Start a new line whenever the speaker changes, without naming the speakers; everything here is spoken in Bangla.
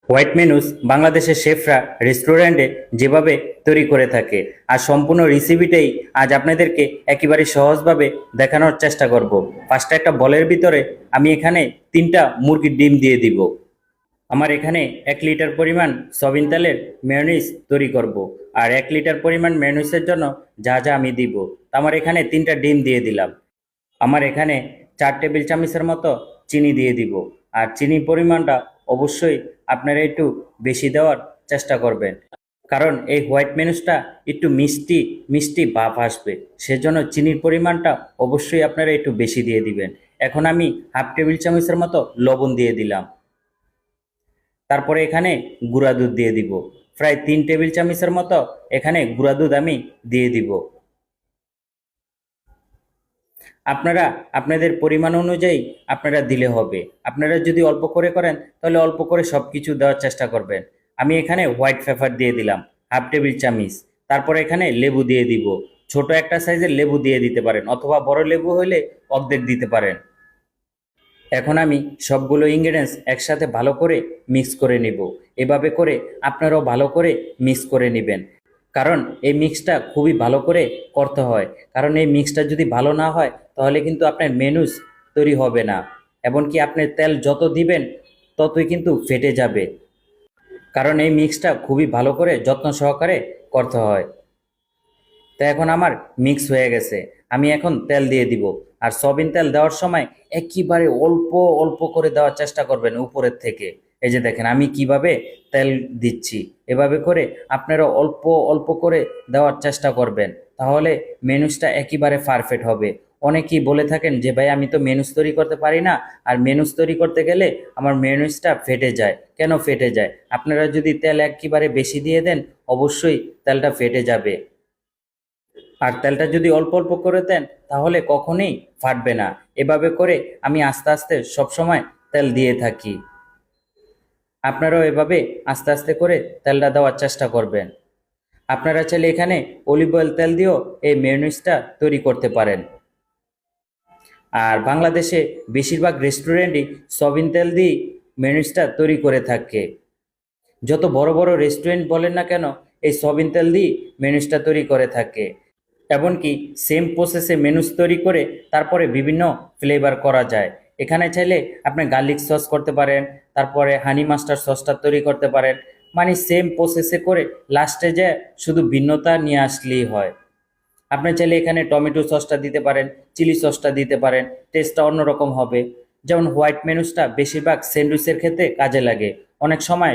হোয়াইট মেনুস বাংলাদেশের শেফরা রেস্টুরেন্টে যেভাবে তৈরি করে থাকে, আর সম্পূর্ণ রেসিপিটাই আজ আপনাদেরকে একেবারে সহজভাবে দেখানোর চেষ্টা করব। ফার্স্টে একটা বলের ভিতরে আমি এখানে 3টা মুরগির ডিম দিয়ে দিব। আমার এখানে 1 লিটার পরিমাণ সয়াবিন তেলের মেয়োনিজ তৈরি করব, আর 1 লিটার পরিমাণ মেয়োনিজের জন্য যা যা আমি দিব, আমার এখানে 3টা ডিম দিয়ে দিলাম। আমার এখানে 4 টেবিল চামচের মতো চিনি দিয়ে দিব, আর চিনির পরিমাণটা অবশ্যই আপনারা একটু বেশি দেওয়ার চেষ্টা করবেন, কারণ এই হোয়াইট মেনুসটা একটু মিষ্টি মিষ্টি ভাব আসবে, সেজন্য চিনির পরিমাণটা অবশ্যই আপনারা একটু বেশি দিয়ে দিবেন। এখন আমি হাফ টেবিল চামচের মতো লবণ দিয়ে দিলাম। তারপরে এখানে গুঁড়া দুধ দিয়ে দিব, প্রায় 3 টেবিল চামচের মতো এখানে গুঁড়া দুধ আমি দিয়ে দিব। আপনারা আপনাদের পরিমাণ অনুযায়ী আপনারা দিলে হবে। আপনারা যদি অল্প করে করেন তাহলে অল্প করে সব কিছু দেওয়ার চেষ্টা করবেন। আমি এখানে হোয়াইট পেপার দিয়ে দিলাম হাফ টেবিল চামচ। তারপর এখানে লেবু দিয়ে দিব, ছোট একটা সাইজের লেবু দিয়ে দিতে পারেন, অথবা বড় লেবু হলে অর্ধেক দিতে পারেন। এখন আমি সবগুলো ইনগ্রেডিয়েন্টস একসাথে ভালো করে মিক্স করে নিব। এভাবে করে আপনারাও ভালো করে মিক্স করে নেবেন, কারণ এই মিক্সটা খুবই ভালো করে করতে হয়। কারণ এই মিক্সটা যদি ভালো না হয় তাহলে কিন্তু আপনার মেনুস তৈরি হবে না, এমনকি আপনি তেল যত দিবেন ততই কিন্তু ফেটে যাবে। কারণ এই মিক্সটা খুবই ভালো করে যত্ন সহকারে করতে হয়। তো এখন আমার মিক্স হয়ে গেছে, আমি এখন তেল দিয়ে দিব। আর সয়াবিন তেল দেওয়ার সময় একেবারে অল্প অল্প করে দেওয়ার চেষ্টা করবেন উপরের থেকে। এই যে দেখেন আমি কিভাবে তেল দিচ্ছি, এভাবে করে আপনারা অল্প অল্প করে দেওয়ার চেষ্টা করবেন, তাহলে মেনুসটা একেবারে পারফেক্ট হবে। অনেকেই বলে থাকেন যে ভাই আমি তো মেনুস তৈরি করতে পারি না, আর মেনুস তৈরি করতে গেলে আমার মেনুসটা ফেটে যায়। কেন ফেটে যায়? আপনারা যদি তেল একেবারে বেশি দিয়ে দেন অবশ্যই তেলটা ফেটে যাবে, আর তেলটা যদি অল্প অল্প করে দেন তাহলে কখনোই ফাটবে না। এভাবে করে আমি আস্তে আস্তে সবসময় তেল দিয়ে থাকি। আপনারাও এভাবে আস্তে আস্তে করে তেলটা দেওয়ার চেষ্টা করবেন। আপনারা চাইলে এখানে অলিভ অয়েল তেল দিয়েও এই মেয়োনিজটা তৈরি করতে পারেন। আর বাংলাদেশে বেশিরভাগ রেস্টুরেন্টই সয়াবিন তেল দিয়েই মেয়োনিজটা তৈরি করে থাকে। যত বড় বড় রেস্টুরেন্ট বলেন না কেন, এই সয়াবিন তেল দিয়ে মেনুসটা তৈরি করে থাকে। এমনকি সেম প্রসেসে মেনুস তৈরি করে তারপরে বিভিন্ন ফ্লেভার করা যায়। এখানে চাইলে আপনি গার্লিক সস করতে পারেন, তারপরে হানি মাস্টার্ড সসটা তৈরি করতে পারেন। মানে সেম প্রসেসে করে লাস্টে যে শুধু ভিন্নতা নিয়ে আসলেই হয়। আপনি চাইলে এখানে টমেটো সসটা দিতে পারেন, চিলি সসটা দিতে পারেন, টেস্টটা অন্যরকম হবে। যেমন হোয়াইট মেনুসটা বেশিরভাগ স্যান্ডউইচের ক্ষেত্রে কাজে লাগে। অনেক সময়